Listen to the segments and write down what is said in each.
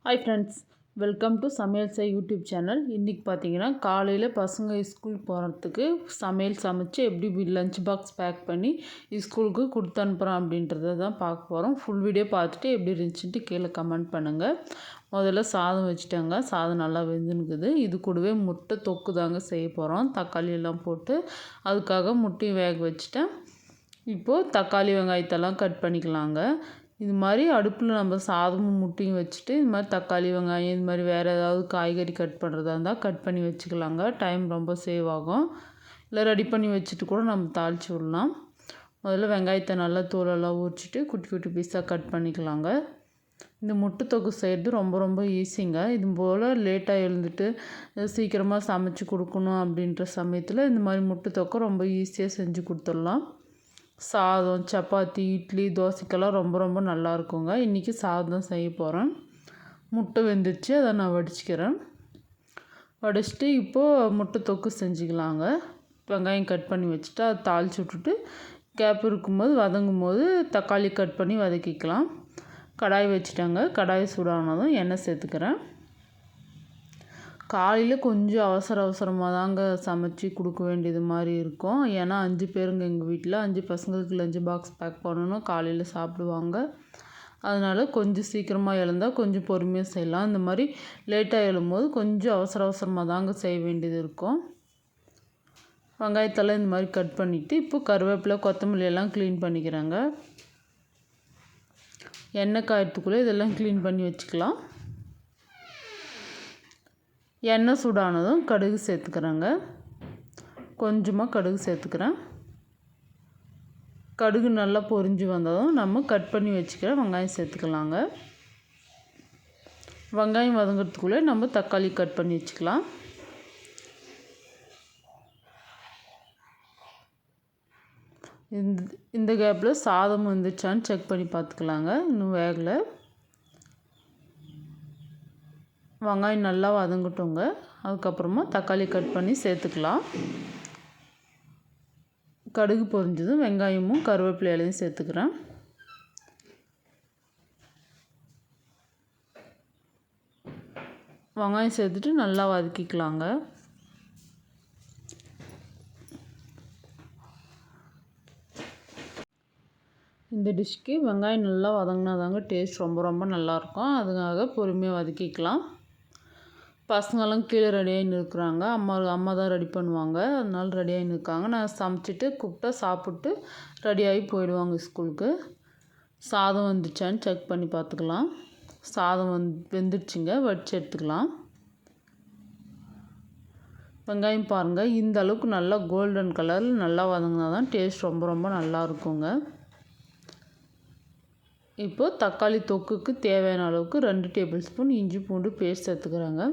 Hi friends, welcome to சமையல் செய் YouTube channel. இன்றைக்கி பார்த்தீங்கன்னா காலையில் பசங்க ஸ்கூல் போகிறதுக்கு சமையல் சமைச்சு எப்படி லஞ்ச் பாக்ஸ் பேக் பண்ணி ஸ்கூலுக்கு கொடுத்து அனுப்புகிறோம் அப்படின்றத தான் பார்க்க போகிறோம். ஃபுல் வீடியோ பார்த்துட்டு எப்படி இருந்துச்சுன்ட்டு கீழே கமெண்ட் பண்ணுங்கள். முதல்ல சாதம் வச்சுட்டாங்க, சாதம் நல்லா வெந்துனுக்குது. இது கூடவே முட்டை தொக்கு தாங்க செய்ய போகிறோம், தக்காளி எல்லாம் போட்டு. அதுக்காக முட்டையும் வேக வச்சுட்டேன். இப்போது தக்காளி வெங்காயத்தெல்லாம் கட் பண்ணிக்கலாங்க. இது மாதிரி அடுப்பில் நம்ம சாதமும் முட்டையும் வச்சுட்டு இது மாதிரி தக்காளி வெங்காயம் இது மாதிரி வேறு ஏதாவது காய்கறி கட் பண்ணுறதா இருந்தால் கட் பண்ணி வச்சுக்கலாங்க. டைம் ரொம்ப சேவ் ஆகும். இல்லை ரெடி பண்ணி வச்சுட்டு கூட நம்ம தாளித்து விடலாம். முதல்ல வெங்காயத்தை நல்லா தோலெல்லாம் உரிச்சிட்டு குட்டி குட்டி பீஸாக கட் பண்ணிக்கலாங்க. இந்த முட்டை தொக்கு செய்கிறது ரொம்ப ரொம்ப ஈஸிங்க. இது போல் லேட்டாக எழுந்துட்டு சீக்கிரமாக சமைச்சு கொடுக்கணும் அப்படின்ற சமயத்தில் இந்த மாதிரி முட்டை தொக்கை ரொம்ப ஈஸியாக செஞ்சு கொடுத்துடலாம். சாதம், சப்பாத்தி, இட்லி, தோசைக்கெல்லாம் ரொம்ப ரொம்ப நல்லா இருக்குங்க. இன்றைக்கி சாதம் செய்ய போகிறேன். முட்டை வெந்துடுச்சு, அதை நான் வடிச்சிக்கிறேன். வடிச்சிட்டு இப்போது முட்டை தொக்கு செஞ்சுக்கலாங்க. வெங்காயம் கட் பண்ணி வச்சுட்டு அதை தாளித்து விட்டுட்டு கேப் இருக்கும்போது வதங்கும் போது தக்காளி கட் பண்ணி வதக்கிக்கலாம். கடாய் வச்சுட்டாங்க. கடாய் சூடானதும் எண்ணெய் சேர்த்துக்கிறேன். காலையில் கொஞ்சம் அவசரமாக தாங்க சமைச்சி கொடுக்க வேண்டியது மாதிரி இருக்கும். ஏன்னா 5 பேருங்க எங்கள் வீட்டில். 5 பசங்களுக்கு லஞ்ச் பாக்ஸ் பேக் பண்ணணும், காலையில் சாப்பிடுவாங்க. அதனால் கொஞ்சம் சீக்கிரமாக எழுந்தால் கொஞ்சம் பொறுமையாக செய்யலாம். இந்த மாதிரி லேட்டாக எழும்போது கொஞ்சம் அவசரமாக தாங்க செய்ய வேண்டியது இருக்கும். வெங்காயத்தெல்லாம் இந்த மாதிரி கட் பண்ணிவிட்டு இப்போ கருவேப்பிலை, கொத்தமல்லி எல்லாம் க்ளீன் பண்ணிக்கிறேங்க. எண்ணெய் காயத்துக்குள்ளே இதெல்லாம் க்ளீன் பண்ணி வச்சுக்கலாம். எண்ணெய் சூடானதும் கடுகு சேர்த்துக்கிறேங்க. கொஞ்சமாக கடுகு சேர்த்துக்கிறேன். கடுகு நல்லா பொரிஞ்சு வந்ததும் நம்ம கட் பண்ணி வச்சுக்கிற வெங்காயம் சேர்த்துக்கலாங்க. வெங்காயம் வதங்கிறதுக்குள்ளே நம்ம தக்காளி கட் பண்ணி வச்சுக்கலாம். இந்த கேப்பில் சாதம் வந்துச்சான்னு செக் பண்ணி பார்த்துக்கலாங்க. இன்னும் வேகலை. வெங்காயம் நல்லா வதங்கட்டுங்க. அதுக்கப்புறமா தக்காளி கட் பண்ணி சேர்த்துக்கலாம். கடுகு பொரிஞ்சதும் வெங்காயமும் கருவேப்பிலை இலையும் சேர்த்துக்கிறேன். வெங்காயம் சேர்த்துட்டு நல்லா வதக்கிக்கலாங்க. இந்த டிஷ்க்கு வெங்காயம் நல்லா வதங்கினா தாங்க டேஸ்ட் ரொம்ப ரொம்ப நல்லாயிருக்கும். அதுக்காக பொறுமையாக வதக்கிக்கலாம். பசங்கள்லாம் கீழே ரெடியாகின்னு இருக்கிறாங்க. அம்மா தான் ரெடி பண்ணுவாங்க. அதனால ரெடியாகின்னு இருக்காங்க. நான் சமைச்சிட்டு கூப்பிட்டா சாப்பிட்டு ரெடியாகி போயிடுவாங்க ஸ்கூலுக்கு. சாதம் வந்துச்சான்னு செக் பண்ணி பார்த்துக்கலாம். சாதம் வெந்துடுச்சுங்க, வடித்து எடுத்துக்கலாம். வெங்காயம் பாருங்கள், இந்த அளவுக்கு நல்லா கோல்டன் கலரில் நல்லா வதங்கினா தான் டேஸ்ட் ரொம்ப ரொம்ப நல்லா இருக்குங்க. இப்போது தக்காளி தொக்குக்கு தேவையான அளவுக்கு 2 டேபிள் ஸ்பூன் இஞ்சி பூண்டு பேஸ்ட் சேர்த்துக்கிறாங்க.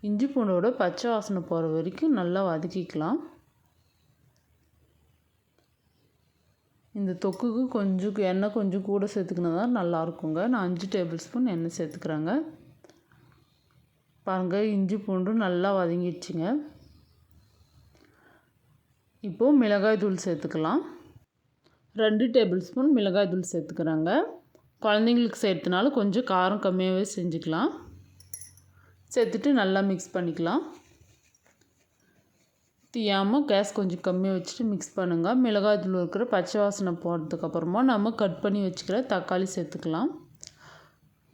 இஞ்சி பூண்டோட பச்சை வாசனை போகிற வரைக்கும் நல்லா வதக்கிக்கலாம். இந்த தொக்குக்கு கொஞ்சம் எண்ணெய் கொஞ்சம் கூட சேர்த்துக்கினா தான் நல்லாயிருக்குங்க. நான் 5 டேபிள் ஸ்பூன் எண்ணெய் சேர்த்துக்கிறேங்க. பாருங்கள், இஞ்சி பூண்டு நல்லா வதங்கிடுச்சுங்க. இப்போது மிளகாய் தூள் சேர்த்துக்கலாம். 2 டேபிள் ஸ்பூன் மிளகாய் தூள் சேர்த்துக்கிறாங்க. குழந்தைங்களுக்கு சேர்த்தனால கொஞ்சம் காரம் கம்மியாகவே செஞ்சுக்கலாம். சேர்த்துட்டு நல்லா மிக்ஸ் பண்ணிக்கலாம். தீயாமல் கேஸ் கொஞ்சம் கம்மியாக வச்சுட்டு மிக்ஸ் பண்ணுங்கள். மிளகாய் தூள் இருக்கிற பச்சை வாசனை போனதுக்கப்புறமா நம்ம கட் பண்ணி வச்சுக்கிற தக்காளி சேர்த்துக்கலாம்.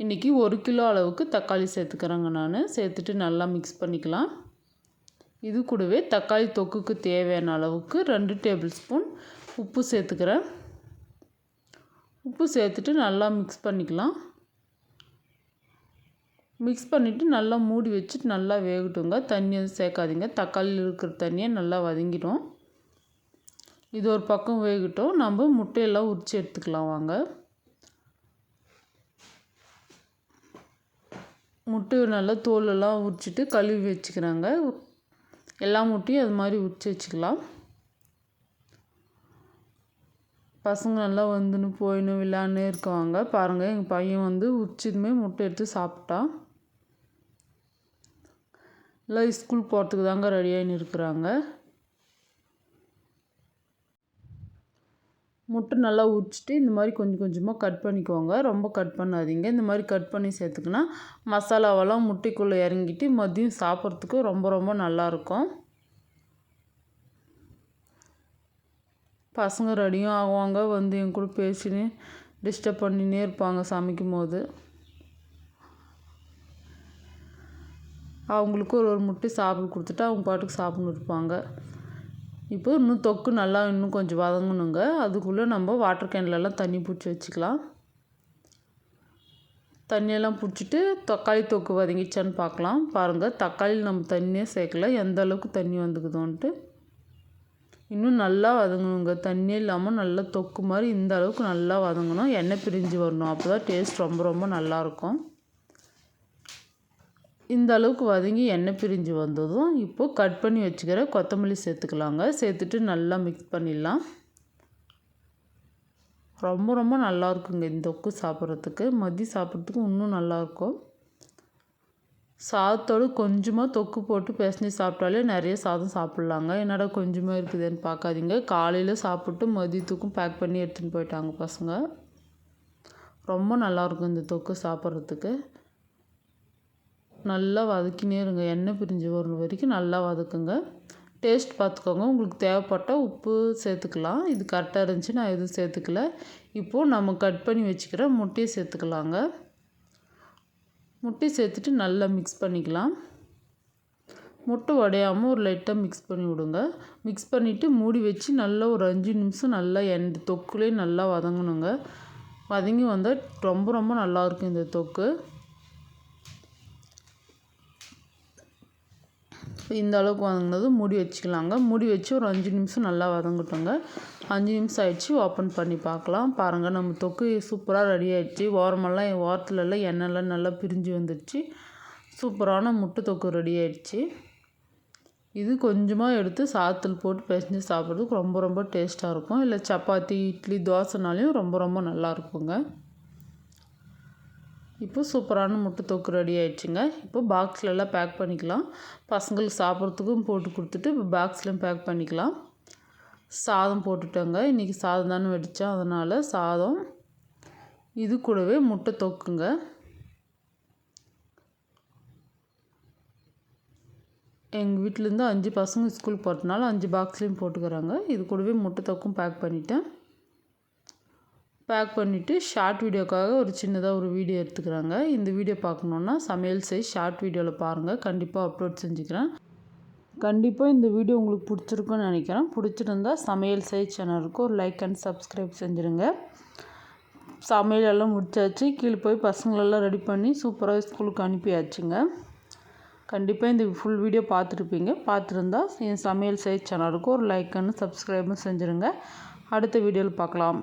இன்றைக்கி 1 கிலோ அளவுக்கு தக்காளி சேர்த்துக்கிறேங்க நான். சேர்த்துட்டு நல்லா மிக்ஸ் பண்ணிக்கலாம். இது கூடவே தக்காளி தொக்குக்கு தேவையான அளவுக்கு 2 டேபிள் ஸ்பூன் உப்பு சேர்த்துக்கிறேன். உப்பு சேர்த்துட்டு நல்லா மிக்ஸ் பண்ணிக்கலாம். மிக்ஸ் பண்ணிவிட்டு நல்லா மூடி வச்சுட்டு நல்லா வேகட்டுங்க. தண்ணி எதுவும் சேர்க்காதீங்க. தக்காளியில் இருக்கிற தண்ணியை நல்லா வதங்கிடும். இது ஒரு பக்கம் வேகட்டும். நம்ம முட்டையெல்லாம் உரித்து எடுத்துக்கலாம் வாங்க. முட்டையை நல்லா தோலெல்லாம் உரிச்சிட்டு கழுவி வச்சுக்கிறாங்க. எல்லா முட்டையும் அது மாதிரி உரித்து வச்சுக்கலாம். பசங்க நல்லா வந்துன்னு போயின்னு விளையாடுனே இருக்குவாங்க. பாருங்கள், எங்கள் பையன் உரிச்சதுமே முட்டை எடுத்து சாப்பிட்டான். எல்லாம் ஸ்கூல் போகிறதுக்கு தாங்க ரெடியாகின்னு இருக்கிறாங்க. முட்டை நல்லா உரிச்சிட்டு இந்த மாதிரி கொஞ்சம் கொஞ்சமாக கட் பண்ணிக்கோங்க. ரொம்ப கட் பண்ணாதீங்க. இந்த மாதிரி கட் பண்ணி சேர்த்துக்கினா மசாலாவெல்லாம் முட்டைக்குள்ளே இறங்கிட்டு மதியம் சாப்பிட்றதுக்கு ரொம்ப ரொம்ப நல்லாயிருக்கும். பசங்க ரெடியும் ஆகுவாங்க, வந்து என் கூட பேசினு டிஸ்டர்ப் பண்ணினே இருப்பாங்க சமைக்கும் போது. அவங்களுக்கு ஒரு முட்டை சாப்பிட கொடுத்துட்டு அவங்க பாட்டுக்கு சாப்பிட்னு இருப்பாங்க. இப்போ இன்னும் தொக்கு நல்லா இன்னும் கொஞ்சம் வதங்கணுங்க. அதுக்குள்ளே நம்ம வாட்டர் கேன்லலாம் தண்ணி பிடிச்சி வச்சுக்கலாம். தண்ணியெல்லாம் பிடிச்சிட்டு தக்காளி தொக்கு வதங்கிச்சான்னு பார்க்கலாம். பாருங்கள், தக்காளியில் நம்ம தண்ணியே சேர்க்கல, எந்த அளவுக்கு தண்ணி வந்துக்குதோன்ட்டு. இன்னும் நல்லா வதங்கணுங்க. தண்ணியே இல்லாமல் நல்லா தொக்கு மாதிரி இந்த அளவுக்கு நல்லா வதங்கணும். எண்ணெய் பிரிஞ்சு வரணும். அப்போ தான் டேஸ்ட் ரொம்ப ரொம்ப நல்லாயிருக்கும். இந்த அளவுக்கு வதங்கி எண்ணெய் பிரிஞ்சு வந்ததும் இப்போது கட் பண்ணி வச்சுக்கிற கொத்தமல்லி சேர்த்துக்கலாங்க. சேர்த்துட்டு நல்லா மிக்ஸ் பண்ணிடலாம். ரொம்ப ரொம்ப நல்லாயிருக்குங்க இந்த தொக்கு சாப்பிட்றதுக்கு. மதியம் சாப்பிட்றதுக்கு இன்னும் நல்லாயிருக்கும். சாதத்தோடு கொஞ்சமாக தொக்கு போட்டு பிசைஞ்சு சாப்பிட்டாலே நிறைய சாதம் சாப்பிட்லாங்க. என்னடா கொஞ்சமாக இருக்குதுன்னு பார்க்காதீங்க. காலையில் சாப்பிட்டு மதியத்துக்கும் பேக் பண்ணி எடுத்துகிட்டு போயிட்டாங்க பசங்க. ரொம்ப நல்லாயிருக்கும் இந்த தொக்கு சாப்பிட்றதுக்கு. நல்லா வதக்கினே இருங்க. எண்ணெய் பிரிஞ்சு வர வரைக்கும் நல்லா வதக்குங்க. டேஸ்ட் பார்த்துக்கோங்க. உங்களுக்கு தேவைப்பட்டால் உப்பு சேர்த்துக்கலாம். இது கரெக்டாக இருந்துச்சு, நான் எதுவும் சேர்த்துக்கல. இப்போது நம்ம கட் பண்ணி வச்சுக்கிற முட்டையை சேர்த்துக்கலாங்க. முட்டையை சேர்த்துட்டு நல்லா மிக்ஸ் பண்ணிக்கலாம். முட்டை உடையாமல் ஒரு லைட்டாக மிக்ஸ் பண்ணி விடுங்க. மிக்ஸ் பண்ணிவிட்டு மூடி வச்சு நல்லா ஒரு 5 நிமிஷம் நல்லா தொக்குலேயே நல்லா வதங்கணுங்க. வதங்கி வந்தால் ரொம்ப ரொம்ப நல்லாயிருக்கும் இந்த தொக்கு. இந்த அளவுக்கு வதங்கினது மூடி வச்சுக்கலாங்க. மூடி வச்சு ஒரு 5 நிமிஷம் நல்லா வதங்கட்டுங்க. 5 நிமிஷம் ஆயிடுச்சு. ஓப்பன் பண்ணி பார்க்கலாம். பாருங்கள், நம்ம தொக்கு சூப்பராக ரெடி ஆகிடுச்சு. ஓரத்துலலாம் எண்ணெய்லாம் நல்லா பிரிஞ்சு வந்துடுச்சு. சூப்பரான முட்டை தொக்கு ரெடி ஆகிடுச்சு. இது கொஞ்சமாக எடுத்து சாதத்தில் போட்டு பிசைஞ்சு சாப்பிட்றதுக்கு ரொம்ப ரொம்ப டேஸ்ட்டாக இருக்கும். இல்லை சப்பாத்தி, இட்லி, தோசைனாலையும் ரொம்ப ரொம்ப நல்லாயிருக்குங்க. இப்போ சூப்பரான முட்டை தொக்கு ரெடி ஆகிடுச்சுங்க. இப்போ பாக்ஸ்லலாம் பேக் பண்ணிக்கலாம். பசங்களுக்கு சாப்பிட்றதுக்கும் போட்டு கொடுத்துட்டு இப்போ பாக்ஸ்லையும் பேக் பண்ணிக்கலாம். சாதம் போட்டுட்டோங்க. இன்றைக்கி சாதம் தானே வடித்தோம், அதனால் சாதம், இது கூடவே முட்டை தொக்குங்க. எங்கள் வீட்டிலேருந்து 5 பசங்க ஸ்கூலுக்கு போகிறதுனால 5 பாக்ஸ்லேயும் போட்டுக்கிறாங்க. இது கூடவே முட்டை தொக்கும் பேக் பண்ணிவிட்டேன். பேக் பண்ணிவிட்டு ஷார்ட் வீடியோக்காக ஒரு சின்னதாக ஒரு வீடியோ எடுத்துக்கிறாங்க. இந்த வீடியோ பார்க்கணுன்னா சமையல் செய் ஷார்ட் வீடியோவில் பாருங்கள். கண்டிப்பாக அப்லோட் செஞ்சுக்கிறேன். கண்டிப்பாக இந்த வீடியோ உங்களுக்கு பிடிச்சிருக்குன்னு நினைக்கிறேன். பிடிச்சிருந்தா சமையல் செய் சேனலுக்கு ஒரு லைக் அண்ட் சப்ஸ்கிரைப் செஞ்சுருங்க. சமையல் எல்லாம் முடிச்சாச்சு. கீழே போய் பசங்களெல்லாம் ரெடி பண்ணி சூப்பராக ஸ்கூலுக்கு அனுப்பியாச்சுங்க. கண்டிப்பாக இந்த ஃபுல் வீடியோ பார்த்துருப்பீங்க. பார்த்துருந்தா என் சமையல் செய் சேனலுக்கு ஒரு லைக் அண்ட் சப்ஸ்கிரைபும் செஞ்சுருங்க. அடுத்த வீடியோவில் பார்க்கலாம்.